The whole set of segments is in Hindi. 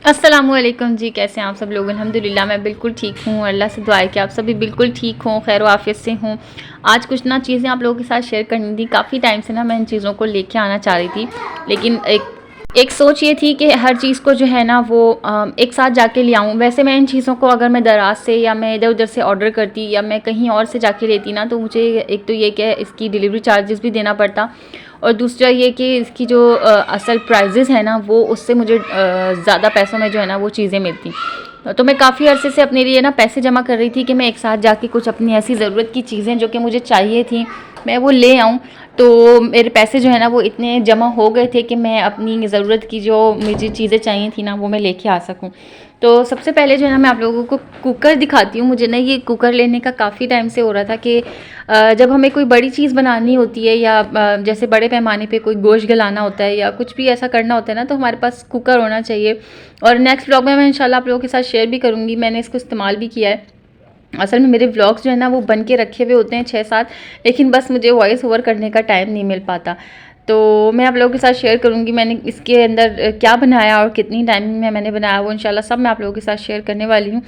अस्सलामुअलैकुम जी, कैसे हैं आप सब लोग। अल्हम्दुलिल्लाह मैं बिल्कुल ठीक हूँ। अल्लाह से दुआ है कि आप सभी बिल्कुल ठीक हों, खैर आफियत से हों। आज कुछ ना चीज़ें आप लोगों के साथ शेयर करनी थी। काफ़ी टाइम से ना मैं इन चीज़ों को लेके आना चाह रही थी, लेकिन एक सोच ये थी कि हर चीज़ को जो है ना वो एक साथ जाके ले आऊँ। वैसे मैं इन चीज़ों को अगर मैं दराज से या मैं इधर उधर से ऑर्डर करती या मैं कहीं और से जाके लेती ना, तो मुझे एक तो ये कि इसकी डिलीवरी चार्जेस भी देना पड़ता, और दूसरा ये कि इसकी जो असल प्राइजेज़ है ना वो उससे मुझे ज़्यादा पैसों में जो है ना वो चीज़ें मिलती। तो मैं काफ़ी अरसे से अपने लिए ना पैसे जमा कर रही थी कि मैं एक साथ जाके कुछ अपनी ऐसी ज़रूरत की चीज़ें जो कि मुझे चाहिए थी मैं वो ले आऊँ। तो मेरे पैसे जो है ना वो इतने जमा हो गए थे कि मैं अपनी ज़रूरत की जो मुझे चीज़ें चाहिए थी ना वो मैं लेके आ सकूँ। तो सबसे पहले जो है ना मैं आप लोगों को कुकर दिखाती हूँ। मुझे ना ये कुकर लेने का काफ़ी टाइम से हो रहा था कि जब हमें कोई बड़ी चीज़ बनानी होती है या जैसे बड़े पैमाने पे कोई गोश्त गलाना होता है या कुछ भी ऐसा करना होता है ना, तो हमारे पास कुकर होना चाहिए। और नेक्स्ट ब्लॉग में मैं इंशाल्लाह आप लोगों के साथ शेयर भी करूँगी, मैंने इसको इस्तेमाल भी किया है। असल में मेरे व्लॉग्स जो है ना वो बन के रखे हुए होते हैं 6-7, लेकिन बस मुझे वॉइस ओवर करने का टाइम नहीं मिल पाता। तो मैं आप लोगों के साथ शेयर करूँगी मैंने इसके अंदर क्या बनाया और कितनी टाइमिंग में मैंने बनाया, वो इंशाल्लाह सब मैं आप लोगों के साथ शेयर करने वाली हूँ।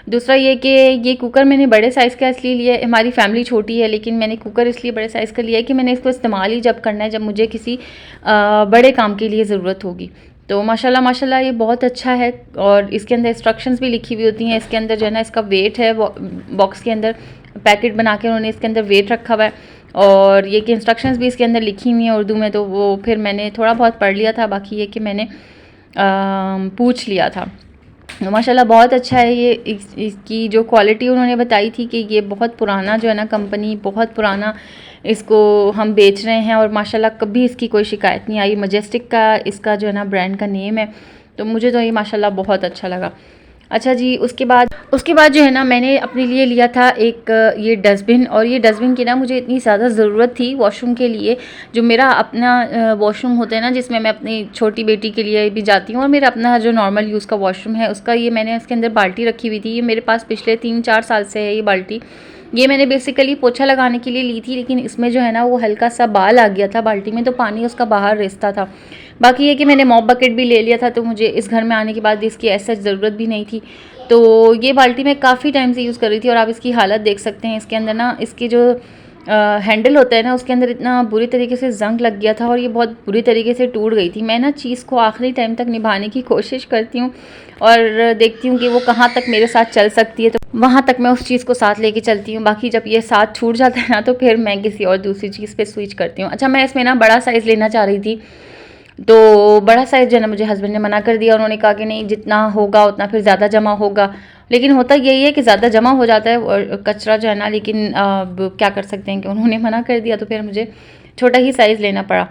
दूसरा ये कि ये कुकर मैंने बड़े साइज़ का इसलिए लिया है, हमारी फैमिली छोटी है, लेकिन मैंने कुकर इसलिए बड़े साइज़ का लिया है कि मैंने इसको इस्तेमाल ही जब करना है जब मुझे किसी बड़े काम के लिए ज़रूरत होगी। तो माशाल्लाह माशाल्लाह ये बहुत अच्छा है, और इसके अंदर इंस्ट्रक्शंस भी लिखी हुई होती हैं। इसके अंदर जो है ना इसका वेट है, बॉक्स के अंदर पैकेट बना के उन्होंने इसके अंदर वेट रखा हुआ है, और ये कि इंस्ट्रक्शंस भी इसके अंदर लिखी हुई हैं उर्दू में। तो वो फिर मैंने थोड़ा बहुत पढ़ लिया था, बाकी ये कि मैंने पूछ लिया था। तो माशाल्लाह बहुत अच्छा है ये। इसकी जो क्वालिटी उन्होंने बताई थी कि ये बहुत पुराना जो है ना कंपनी, बहुत पुराना इसको हम बेच रहे हैं, और माशाल्लाह कभी इसकी कोई शिकायत नहीं आई। मजेस्टिक का इसका जो है ना ब्रांड का नेम है, तो मुझे तो ये माशाल्लाह बहुत अच्छा लगा। अच्छा जी, उसके बाद जो है ना मैंने अपने लिए लिया था एक ये डस्टबिन, और ये डस्टबिन की ना मुझे इतनी ज़्यादा ज़रूरत थी वॉशरूम के लिए। जो मेरा अपना वॉशरूम होता है ना जिसमें मैं अपनी छोटी बेटी के लिए भी जाती हूँ, और मेरा अपना जो नॉर्मल यूज़ का वॉशरूम है उसका ये मैंने इसके अंदर बाल्टी रखी हुई थी। ये मेरे पास पिछले 3-4 साल से है ये बाल्टी। ये मैंने बेसिकली पोछा लगाने के लिए ली थी, लेकिन इसमें जो है ना वो हल्का सा बाल आ गया था बाल्टी में, तो पानी उसका बाहर रिसता था। बाकी ये कि मैंने मॉप बकेट भी ले लिया था, तो मुझे इस घर में आने के बाद इसकी ऐसा ज़रूरत भी नहीं थी। तो ये बाल्टी मैं काफ़ी टाइम से यूज़ कर रही थी, और आप इसकी हालत देख सकते हैं। इसके अंदर ना इसकी जो हैंडल होता है ना उसके अंदर इतना बुरी तरीके से जंग लग गया था, और ये बहुत बुरी तरीके से टूट गई थी। मैं ना चीज़ को आखिरी टाइम तक निभाने की कोशिश करती हूँ, और देखती हूँ कि वो कहाँ तक मेरे साथ चल सकती है, तो वहाँ तक मैं उस चीज़ को साथ लेके चलती हूँ। बाकी जब ये साथ छूट जाता है ना, तो फिर मैं किसी और दूसरी चीज़ पे स्विच करती हूँ। अच्छा, मैं इसमें ना बड़ा साइज़ लेना चाह रही थी, तो बड़ा साइज़ जो है ना मुझे हस्बैंड ने मना कर दिया। उन्होंने कहा कि नहीं, जितना होगा उतना फिर ज़्यादा जमा होगा। लेकिन होता यही है कि ज़्यादा जमा हो जाता है और कचरा जो है ना, लेकिन अब क्या कर सकते हैं कि उन्होंने मना कर दिया, तो फिर मुझे छोटा ही साइज़ लेना पड़ा।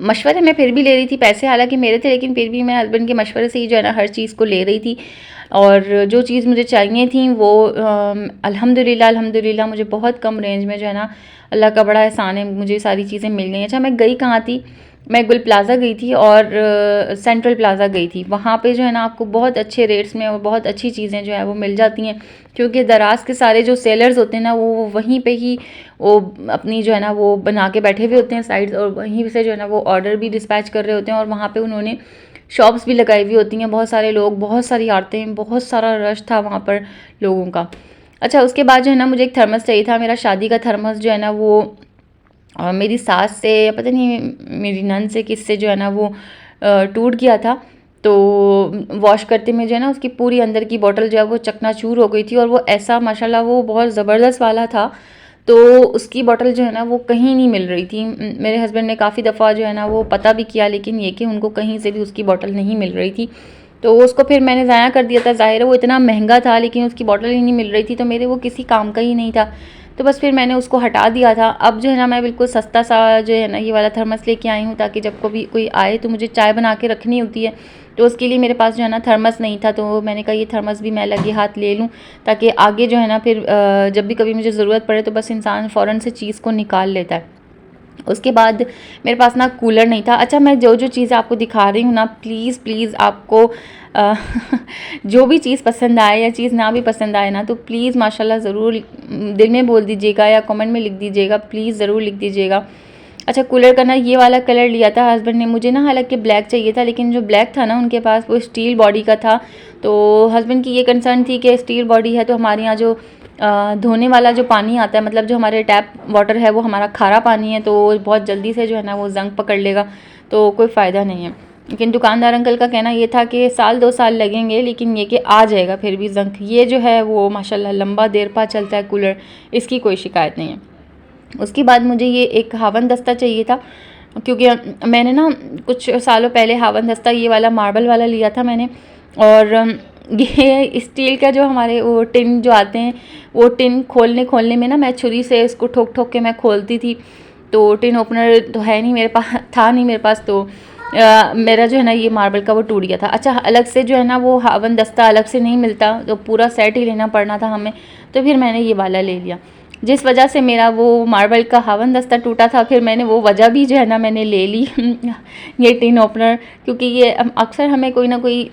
मशवरे मैं फिर भी ले रही थी, पैसे हालांकि मेरे थे, लेकिन फिर भी मैं हस्बैंड के मशवरे से ही जो है ना हर चीज़ को ले रही थी। और जो चीज़ मुझे चाहिए थी वो अल्हम्दुलिल्लाह अल्हम्दुलिल्लाह मुझे बहुत कम रेंज में जो है ना, अल्लाह का बड़ा एहसान है, मुझे सारी चीज़ें मिल गई। अच्छा, मैं गई कहाँ थी, मैं गुल प्लाज़ा गई थी और सेंट्रल प्लाज़ा गई थी। वहाँ पे जो है ना आपको बहुत अच्छे रेट्स में और बहुत अच्छी चीज़ें जो है वो मिल जाती हैं, क्योंकि दराज के सारे जो सेलर्स होते हैं ना वो वहीं पे ही वो अपनी जो है ना वो बना के बैठे हुए होते हैं साइड्स, और वहीं से जो है ना वो ऑर्डर भी डिस्पैच कर रहे होते हैं, और वहाँ पे उन्होंने शॉप्स भी लगाई हुई होती हैं। बहुत सारे लोग, बहुत सारी आरतें, बहुत सारा रश था वहाँ पर लोगों का। अच्छा, उसके बाद जो है ना मुझे एक थर्मस चाहिए था। मेरा शादी का थर्मस जो है ना वो मेरी सास से या पता नहीं मेरी नंद से किससे जो है ना वो टूट गया था। तो वॉश करते में जो है ना उसकी पूरी अंदर की बॉटल जो है वो चकनाचूर हो गई थी, और वो ऐसा माशाल्लाह वो बहुत ज़बरदस्त वाला था, तो उसकी बॉटल जो है ना वो कहीं नहीं मिल रही थी। मेरे हस्बैंड ने काफ़ी दफ़ा जो है ना वो पता भी किया, लेकिन ये कि उनको कहीं से भी उसकी बॉटल नहीं मिल रही थी। तो उसको फिर मैंने ज़ाया कर दिया था। ज़ाहिर है वो इतना महंगा था, लेकिन उसकी बॉटल ही नहीं मिल रही थी, तो मेरे वो किसी काम का ही नहीं था, तो बस फिर मैंने उसको हटा दिया था। अब जो है ना मैं बिल्कुल सस्ता सा जो है ना ये वाला थर्मस लेके आई हूँ, ताकि जब कभी कोई आए तो मुझे चाय बना के रखनी होती है, तो उसके लिए मेरे पास जो है ना थर्मस नहीं था। तो मैंने कहा ये थर्मस भी मैं लगे हाथ ले लूँ, ताकि आगे जो है ना फिर जब भी कभी मुझे ज़रूरत पड़े तो बस इंसान फ़ौरन से चीज़ को निकाल लेता है। उसके बाद मेरे पास ना कूलर नहीं था। अच्छा, मैं जो जो चीज़ें आपको दिखा रही हूँ ना, प्लीज़ प्लीज़ आपको अ, जो भी चीज़ पसंद आए या चीज़ ना भी पसंद आए ना, तो प्लीज़ माशाल्लाह ज़रूर दिल में बोल दीजिएगा या कमेंट में लिख दीजिएगा, प्लीज़ ज़रूर लिख दीजिएगा। अच्छा, कूलर का ना ये वाला कलर लिया था हस्बैंड ने, मुझे ना हालांकि ब्लैक चाहिए था, लेकिन जो ब्लैक था ना उनके पास वो स्टील बॉडी का था। तो हस्बैंड की ये कंसर्न थी कि स्टील बॉडी है तो हमारे यहाँ जो धोने वाला जो पानी आता है, मतलब जो हमारे टैप वाटर है वो हमारा खारा पानी है, तो बहुत जल्दी से जो है ना वो जंग पकड़ लेगा, तो कोई फ़ायदा नहीं है। लेकिन दुकानदार अंकल का कहना ये था कि 1-2 साल लगेंगे, लेकिन ये कि आ जाएगा फिर भी जंग। ये जो है वो माशाल्लाह लंबा देर पा चलता है कूलर, इसकी कोई शिकायत नहीं है। उसके बाद मुझे ये एक हावन दस्ता चाहिए था, क्योंकि मैंने ना कुछ सालों पहले हावन दस्ता ये वाला मार्बल वाला लिया था मैंने, और ये स्टील का जो हमारे वो टिन जो आते हैं, वो टिन खोलने में ना मैं छुरी से इसको ठोक ठोक के मैं खोलती थी। तो टिन ओपनर तो है नहीं मेरे पास, था नहीं मेरे पास, तो मेरा जो है ना ये मार्बल का वो टूट गया था। अच्छा, अलग से जो है ना वो हावन दस्ता अलग से नहीं मिलता, तो पूरा सेट ही लेना पड़ना था हमें, तो फिर मैंने ये वाला ले लिया, जिस वजह से मेरा वो मार्बल का हावन दस्ता टूटा था। फिर मैंने वो वजह भी जो है ना मैंने ले ली ये टिन ओपनर, क्योंकि ये अक्सर हमें कोई ना कोई,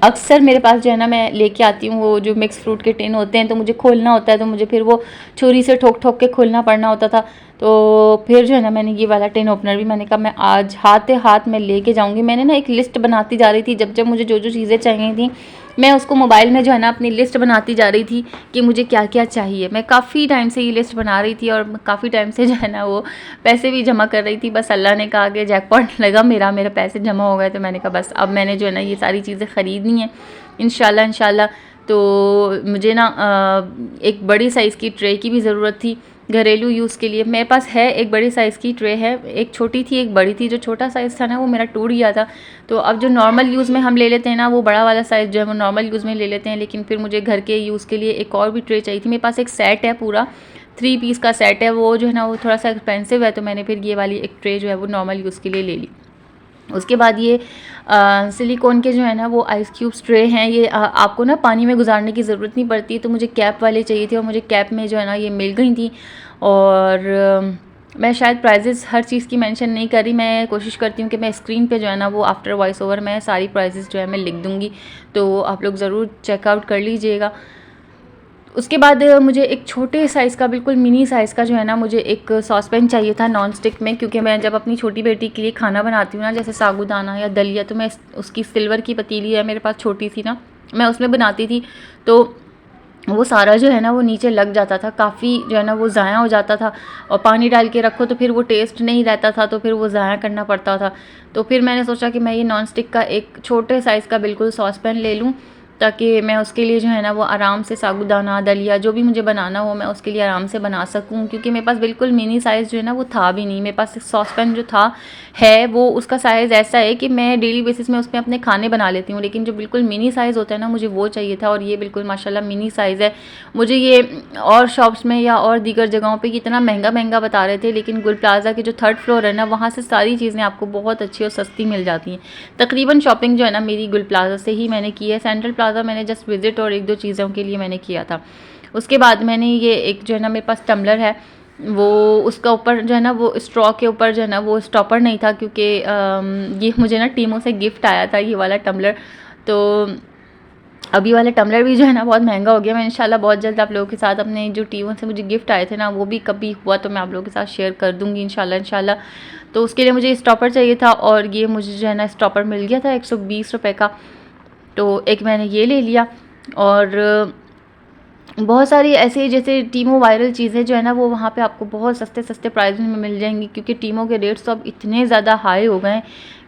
अक्सर मेरे पास जो है ना मैं लेके आती हूँ वो जो मिक्स फ्रूट के टिन होते हैं, तो मुझे खोलना होता है, तो मुझे फिर वो छुरी से ठोक ठोक के खोलना पड़ना होता था। तो फिर जो है ना मैंने ये वाला टिन ओपनर भी, मैंने कहा मैं आज हाथ में लेके जाऊँगी। मैंने ना एक लिस्ट बनाती जा रही थी, जब जब मुझे जो जो चीज़ें चाहिए थी मैं उसको मोबाइल में जो है ना अपनी लिस्ट बनाती जा रही थी कि मुझे क्या क्या चाहिए। मैं काफ़ी टाइम से ये लिस्ट बना रही थी और काफ़ी टाइम से जो है ना वो पैसे भी जमा कर रही थी। बस अल्लाह ने कहा कि जैकपॉट लगा, मेरे पैसे जमा हो गए, तो मैंने कहा बस अब मैंने जो है ना ये सारी चीज़ें ख़रीदनी है इंशाल्लाह। तो मुझे ना एक बड़ी साइज़ की ट्रे की भी ज़रूरत थी घरेलू यूज़ के लिए। मेरे पास है एक बड़ी साइज़ की ट्रे है, एक छोटी थी एक बड़ी थी। जो छोटा साइज़ था ना वो मेरा टूट गया था, तो अब जो नॉर्मल यूज़ में हम ले लेते हैं ना, वो बड़ा वाला साइज़ जो है वो नॉर्मल यूज़ में ले लेते हैं। लेकिन फिर मुझे घर के यूज़ के लिए एक और भी ट्रे चाहिए थी। मेरे पास एक सेट है, पूरा 3 पीस का सेट है, वो जो है ना वो थोड़ा सा एक्सपेंसिव है, तो मैंने फिर ये वाली एक ट्रे जो है वो नॉर्मल यूज़ के लिए ले ली। उसके बाद ये सिलिकॉन के जो है ना वो आइस क्यूब्स ट्रे हैं, ये आपको ना पानी में गुजारने की ज़रूरत नहीं पड़ती, तो मुझे कैप वाले चाहिए थे और मुझे कैप में जो है ना ये मिल गई थी। और मैं शायद प्राइजेस हर चीज़ की मेंशन नहीं कर रही, मैं कोशिश करती हूँ कि मैं स्क्रीन पे जो है ना वो आफ्टर वॉइस ओवर में सारी प्राइजेस जो है मैं लिख दूँगी, तो आप लोग ज़रूर चेकआउट कर लीजिएगा। उसके बाद मुझे एक छोटे साइज़ का, बिल्कुल मिनी साइज़ का जो है ना मुझे एक सॉसपैन चाहिए था नॉन स्टिक में, क्योंकि मैं जब अपनी छोटी बेटी के लिए खाना बनाती हूँ ना, जैसे साबूदाना या दलिया, तो मैं उसकी सिल्वर की पतीली है मेरे पास छोटी सी ना, मैं उसमें बनाती थी, तो वो सारा जो है ना वो नीचे लग जाता था, काफ़ी जो है ना वो ज़ाया हो जाता था, और पानी डाल के रखो तो फिर वो टेस्ट नहीं रहता था, तो फिर वो ज़ाया करना पड़ता था। तो फिर मैंने सोचा कि मैं ये नॉन स्टिक का एक छोटे साइज़ का बिल्कुल सॉसपैन ले लूँ, ताकि मैं उसके लिए जो है ना वो आराम से साबूदाना दलिया जो भी मुझे बनाना हो मैं उसके लिए आराम से बना सकूं। क्योंकि मेरे पास बिल्कुल मिनी साइज़ जो है ना वो था भी नहीं, मेरे पास सॉसपैन जो था है वो उसका साइज़ ऐसा है कि मैं डेली बेसिस में उसमें अपने खाने बना लेती हूँ, लेकिन जो बिल्कुल मिनी साइज़ होता है ना मुझे वो चाहिए था, और ये बिल्कुल माशाल्लाह मिनी साइज़ है। मुझे ये और शॉप्स में या और दीगर जगहों पर इतना महंगा बता रहे थे, लेकिन गुल प्लाजा के जो 3rd फ्लोर है ना वहाँ से सारी चीज़ें आपको बहुत अच्छी और सस्ती मिल जाती हैं। तकरीबन शॉपिंग जो है ना मेरी गुल प्लाजा से ही मैंने की है, सेंट्रल प्लाजा मैंने जस्ट विज़िट और 1-2 चीज़ों के लिए मैंने किया था। उसके बाद मैंने ये एक जो है ना मेरे पास टम्बलर है, वो उसका ऊपर जो है ना वो स्ट्रॉ के ऊपर जो है ना वो स्टॉपर नहीं था, क्योंकि ये मुझे ना टीमों से गिफ्ट आया था ये वाला टम्बलर। तो अभी वाला टम्बलर भी जो है ना बहुत महंगा हो गया। मैं इंशाल्लाह बहुत जल्द आप लोगों के साथ अपने जो टीमों से मुझे गिफ्ट आए थे ना वो भी कभी हुआ तो मैं आप लोगों के साथ शेयर कर दूँगी इंशाल्लाह। तो उसके लिए मुझे स्टॉपर चाहिए था, और ये मुझे जो है ना स्टॉपर मिल गया था 120 रुपये का, तो एक मैंने ये ले लिया। और बहुत सारी ऐसे जैसे टीमो वायरल चीज़ें जो है ना वो वहाँ पे आपको बहुत सस्ते प्राइस में मिल जाएंगी, क्योंकि टीमों के रेट्स तो अब इतने ज़्यादा हाई हो गए हैं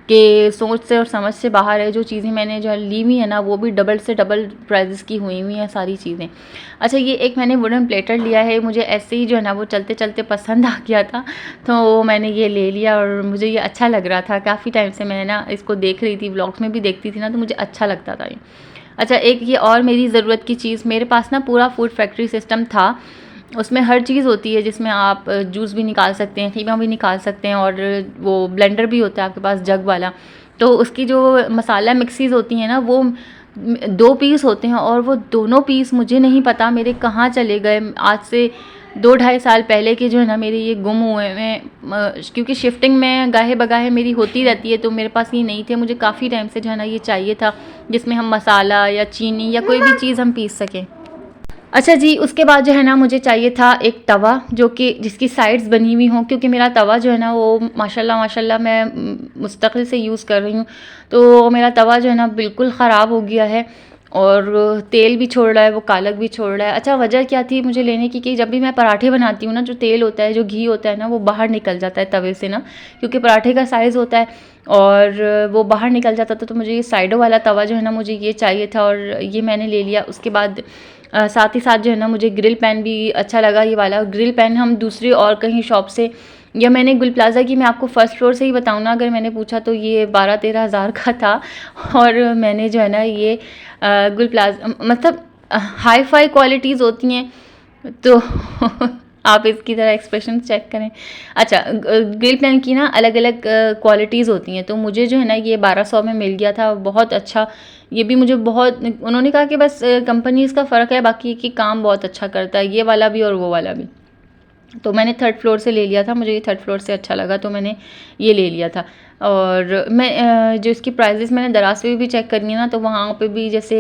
कि सोच से और समझ से बाहर है। जो चीज़ें मैंने जो ली हुई है ना वो भी डबल से डबल प्राइजेस की हुई हैं सारी चीज़ें। अच्छा, ये एक मैंने वुडन प्लेटर लिया है, मुझे ऐसे ही जो है ना वो चलते चलते पसंद आ गया था, तो मैंने ये ले लिया और मुझे ये अच्छा लग रहा था। काफ़ी टाइम से मैं ना इसको देख रही थी, व्लॉग्स में भी देखती थी ना, तो मुझे अच्छा लगता था ये। अच्छा, एक ये और मेरी ज़रूरत की चीज़, मेरे पास ना पूरा फूड फैक्ट्री सिस्टम था, उसमें हर चीज़ होती है जिसमें आप जूस भी निकाल सकते हैं, कीमा भी निकाल सकते हैं, और वो ब्लेंडर भी होता है आपके पास जग वाला। तो उसकी जो मसाला मिक्सीज़ होती हैं ना वो 2 पीस होते हैं, और वो दोनों पीस मुझे नहीं पता मेरे कहाँ चले गए। आज से 2-2.5 साल पहले के जो है ना मेरे ये गुम हुए हैं, क्योंकि शिफ्टिंग में गाहे बगाहे मेरी होती रहती है, तो मेरे पास ये नहीं थे। मुझे काफ़ी टाइम से जो है ना ये चाहिए था जिसमें हम मसाला या चीनी या कोई भी चीज़ हम पीस सकें। अच्छा जी, उसके बाद जो है ना मुझे चाहिए था एक तवा जो कि जिसकी साइड्स बनी हुई हों, क्योंकि मेरा तवा जो है ना वो माशाल्लाह माशाल्लाह मैं मुस्तकिल से यूज़ कर रही हूँ। तो मेरा तवा जो है ना बिल्कुल ख़राब हो गया है और तेल भी छोड़ रहा है, वो कालक भी छोड़ रहा है। अच्छा, वजह क्या थी मुझे लेने की कि जब भी मैं पराठे बनाती हूँ ना, जो तेल होता है, जो घी होता है ना, वो बाहर निकल जाता है तवे से ना, क्योंकि पराठे का साइज़ होता है और वो बाहर निकल जाता था। तो मुझे ये साइडों वाला तवा जो है ना मुझे ये चाहिए था और ये मैंने ले लिया। उसके बाद साथ ही साथ जो है ना मुझे ग्रिल पैन भी अच्छा लगा ये वाला। ग्रिल पैन हम दूसरी और कहीं शॉप से, या मैंने गुल प्लाज़ा की, मैं आपको फ़र्स्ट फ्लोर से ही बताऊँ ना अगर मैंने पूछा, तो ये 12-13 हज़ार का था। और मैंने जो है ना ये गुल प्लाज़ा मतलब हाई फाई क्वालिटीज़ होती हैं तो आप इसकी तरह एक्सप्रेशन चेक करें। अच्छा, ग्रिल पैन की ना अलग अलग क्वालिटीज़ होती हैं, तो मुझे जो है ना ये 1200 में मिल गया था, बहुत अच्छा। ये भी मुझे बहुत, उन्होंने कहा कि बस कंपनीज़ का फ़र्क है, बाकी की काम बहुत अच्छा करता है, ये वाला भी और वो वाला भी। तो मैंने थर्ड फ्लोर से ले लिया था, मुझे ये थर्ड फ्लोर से अच्छा लगा तो मैंने ये ले लिया था। और मैं जो इसकी प्राइसेस मैंने दराज पे भी चेक करी है ना, तो वहाँ पे भी जैसे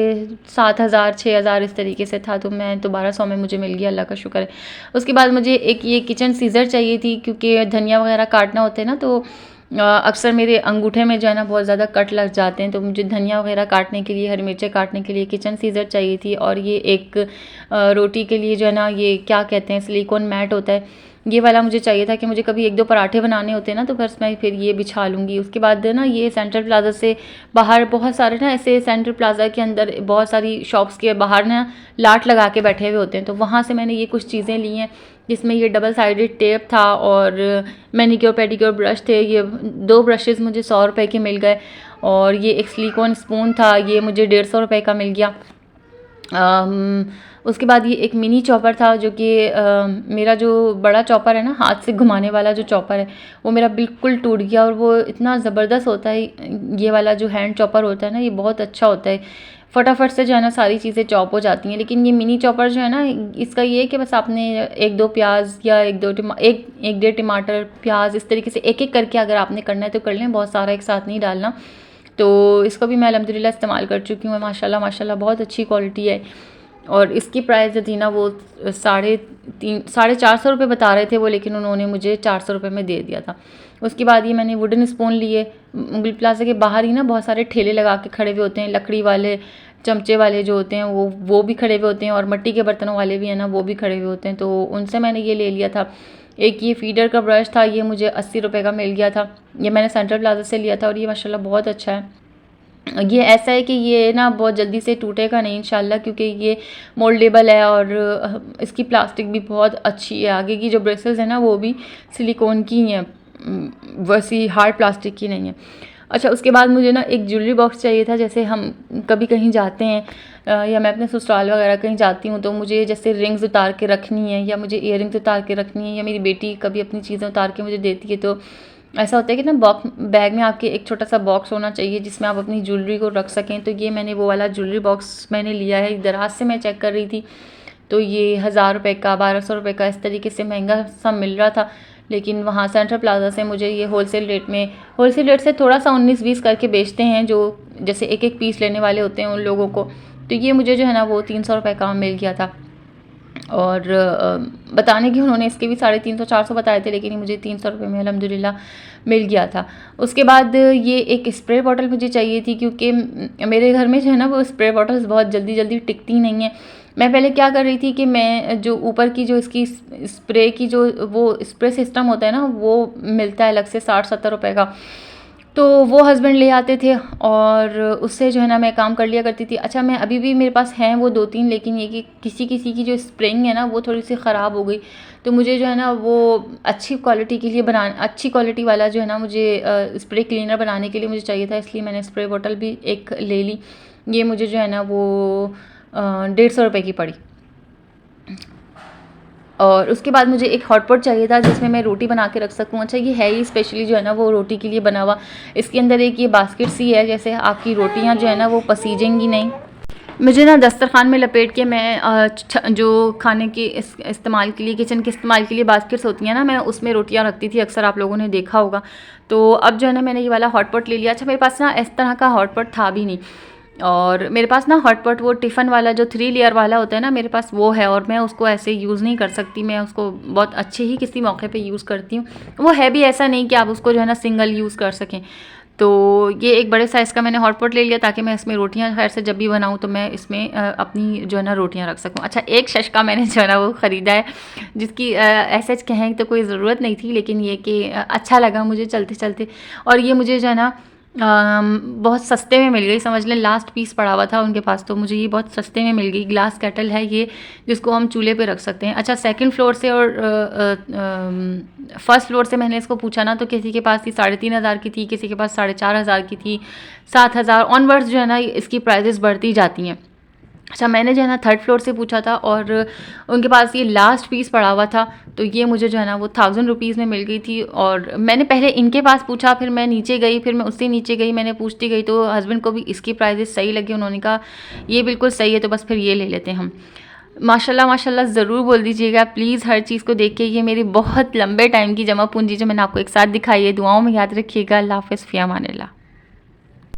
7,000 6,000 इस तरीके से था, तो मैं तो 1200 में मुझे मिल गया, अल्लाह का शुक्र है। उसके बाद मुझे एक ये किचन सीज़र चाहिए थी, क्योंकि धनिया वगैरह काटना होता है ना, तो अक्सर मेरे अंगूठे में जो है ना बहुत ज़्यादा कट लग जाते हैं, तो मुझे धनिया वगैरह काटने के लिए, हरी मिर्चें काटने के लिए किचन सीज़र चाहिए थी। और ये एक रोटी के लिए जो है ना ये क्या कहते हैं, सिलिकॉन मैट होता है, ये वाला मुझे चाहिए था कि मुझे कभी 1-2 पराठे बनाने होते हैं ना, तो बस मैं फिर ये बिछा लूँगी। उसके बाद ना ये सेंट्रल प्लाज़ा से बाहर बहुत सारे ना ऐसे, सेंट्रल प्लाज़ा के अंदर बहुत सारी शॉप्स के बाहर ना लाट लगा के बैठे हुए होते हैं, तो वहाँ से मैंने ये कुछ चीज़ें ली हैं, जिसमें ये डबल साइडेड टेप था और मैनीक्योर पेडिक्योर ब्रश थे। ये 2 ब्रशेज़ मुझे 100 रुपए के मिल गए और ये एक सिलिकॉन स्पून था, ये मुझे 150 रुपए का मिल गया। उसके बाद ये एक मिनी चॉपर था, जो कि मेरा जो बड़ा चॉपर है ना, हाथ से घुमाने वाला जो चॉपर है, वो मेरा बिल्कुल टूट गया। और वो इतना ज़बरदस्त होता है, ये वाला जो हैंड चॉपर होता है ना, ये बहुत अच्छा होता है, फटाफट से जो है ना सारी चीज़ें चॉप हो जाती हैं। लेकिन ये मिनी चॉपर जो है ना, इसका ये है कि बस आपने 1-2 प्याज या 1-1.5 टमाटर, प्याज, इस तरीके से एक-एक करके अगर आपने करना है तो कर लें, बहुत सारा एक साथ नहीं डालना। तो इसको भी मैं अल्हम्दुलिल्लाह इस्तेमाल कर चुकी हूँ, माशाल्लाह माशाल्लाह बहुत अच्छी क्वालिटी है। और इसकी प्राइस जो थी ना वो 450 रुपये बता रहे थे वो, लेकिन उन्होंने मुझे 400 रुपये में दे दिया था। उसके बाद ये मैंने वुडन स्पून लिए। गुल प्लाजा के बाहर ही ना बहुत सारे ठेले लगा के खड़े हुए होते हैं, लकड़ी वाले, चमचे वाले जो होते हैं वो भी खड़े हुए होते हैं, और मिट्टी के बर्तनों वाले भी हैं ना, वो भी खड़े हुए होते हैं, तो उनसे मैंने ये ले लिया था। एक ये फीडर का ब्रश था, ये मुझे 80 रुपये का मिल गया था, ये मैंने सेंट्रल प्लाजा से लिया था और ये माशाल्लाह बहुत अच्छा है। ये ऐसा है कि ये ना बहुत जल्दी से टूटेगा नहीं इंशाल्लाह, क्योंकि ये मोल्डेबल है और इसकी प्लास्टिक भी बहुत अच्छी है। आगे की जो ब्रेसेस है ना वो भी सिलिकॉन की ही हैं, वैसी हार्ड प्लास्टिक की नहीं है। अच्छा, उसके बाद मुझे ना एक ज्वेलरी बॉक्स चाहिए था। जैसे हम कभी कहीं जाते हैं या मैं अपने ससुराल वगैरह कहीं जाती हूँ, तो मुझे जैसे रिंग्स उतार के रखनी है, या मुझे इयर रिंग्स उतार के रखनी है, या मेरी बेटी कभी अपनी चीज़ें उतार के मुझे देती है, तो ऐसा होता है कि ना बैग में आपके एक छोटा सा बॉक्स होना चाहिए जिसमें आप अपनी ज्वेलरी को रख सकें। तो ये मैंने वो वाला ज्वेलरी बॉक्स मैंने लिया है। दराज से मैं चेक कर रही थी, तो ये 1000 रुपये का, 1200 रुपये का, इस तरीके से महंगा सा मिल रहा था। लेकिन वहाँ सेंट्रल प्लाजा से मुझे ये होलसेल रेट से थोड़ा सा 19-20 करके बेचते हैं, जो जैसे एक एक पीस लेने वाले होते हैं उन लोगों को। तो ये मुझे जो है ना वो 300 रुपये का मिल गया था। और बताने की उन्होंने इसके भी 350-400 बताए थे, लेकिन ये मुझे 300 रुपये में अल्हम्दुलिल्लाह मिल गया था। उसके बाद ये एक स्प्रे बॉटल मुझे चाहिए थी, क्योंकि मेरे घर में जो है ना वो स्प्रे बॉटल्स बहुत जल्दी जल्दी टिकती नहीं हैं। मैं पहले क्या कर रही थी कि मैं जो ऊपर की जो इसकी स्प्रे की जो वो स्प्रे सिस्टम होता है ना, वो मिलता है अलग से 60-70 रुपये का, तो वो हस्बैंड ले आते थे और उससे जो है ना मैं काम कर लिया करती थी। अच्छा, मैं अभी भी मेरे पास हैं वो 2-3, लेकिन ये कि किसी किसी की जो स्प्रिंग है ना वो थोड़ी सी ख़राब हो गई, तो मुझे जो है ना वो अच्छी क्वालिटी वाला जो है ना मुझे स्प्रे क्लीनर बनाने के लिए मुझे चाहिए था, इसलिए मैंने स्प्रे बॉटल भी एक ले ली। ये मुझे जो है ना वो 150 रुपये की पड़ी। और उसके बाद मुझे एक हॉटपॉट चाहिए था जिसमें मैं रोटी बना के रख सकूँ। अच्छा, ये है ही स्पेशली जो है ना वो रोटी के लिए बना हुआ। इसके अंदर एक ये बास्केट सी है, जैसे आपकी रोटियां जो है ना वो पसीजेंगी नहीं। मुझे ना दस्तरखान में लपेट के मैं जो खाने के इस्तेमाल के लिए, किचन के इस्तेमाल के लिए बास्केट्स होती हैं ना, मैं उसमें रोटियां रखती थी, अक्सर आप लोगों ने देखा होगा। तो अब जो है ना मैंने ये वाला हॉटपॉट ले लिया। अच्छा, मेरे पास ना इस तरह का हॉटपॉट था भी नहीं, और मेरे पास ना हॉटपॉट वो टिफ़न वाला जो 3 लेयर वाला होता है ना, मेरे पास वो है और मैं उसको ऐसे यूज़ नहीं कर सकती। मैं उसको बहुत अच्छे ही किसी मौके पे यूज़ करती हूँ। वो है भी ऐसा नहीं कि आप उसको जो है ना सिंगल यूज़ कर सकें। तो ये एक बड़े साइज़ का मैंने हॉटपॉट ले लिया ताकि मैं इसमें रोटियां खैर से जब भी बनाऊं तो मैं इसमें अपनी जो है ना रोटियां रख सकूं। अच्छा, एक शशका मैंने जो है ना वो ख़रीदा है, जिसकी ऐसे कहें तो कोई ज़रूरत नहीं थी, लेकिन ये कि अच्छा लगा मुझे चलते चलते। और ये मुझे जो है ना बहुत सस्ते में मिल गई, समझ लें लास्ट पीस पड़ा हुआ था उनके पास, तो मुझे ये बहुत सस्ते में मिल गई। ग्लास केटल है ये, जिसको हम चूल्हे पे रख सकते हैं। अच्छा, सेकंड फ्लोर से और फर्स्ट फ्लोर से मैंने इसको पूछा ना, तो किसी के पास ये 3,500 की थी, किसी के पास 4,500 की थी, 7,000 ऑनवर्ड्स जो है ना इसकी प्राइजेस बढ़ती जाती हैं। अच्छा, मैंने जो है ना थर्ड फ्लोर से पूछा था और उनके पास ये लास्ट पीस पड़ा हुआ था, तो ये मुझे जो है ना वो 1000 रुपीज़ में मिल गई थी। और मैंने पहले इनके पास पूछा, फिर मैं नीचे गई, फिर मैं उससे नीचे गई, मैंने पूछती गई, तो हस्बैंड को भी इसकी प्राइजेस सही लगी। उन्होंने कहा ये बिल्कुल सही है, तो बस फिर ये ले लेते हैं हम। माशाल्लाह माशाल्लाह ज़रूर बोल दीजिएगा प्लीज़ हर चीज़ को देख के। ये मेरी बहुत लंबे टाइम की जमा पूंजी जो मैंने आपको एक साथ दिखाई है। दुआओं में याद रखिएगा। अल्लाह हाफ़िज़, फ़ी अमानिल्लाह।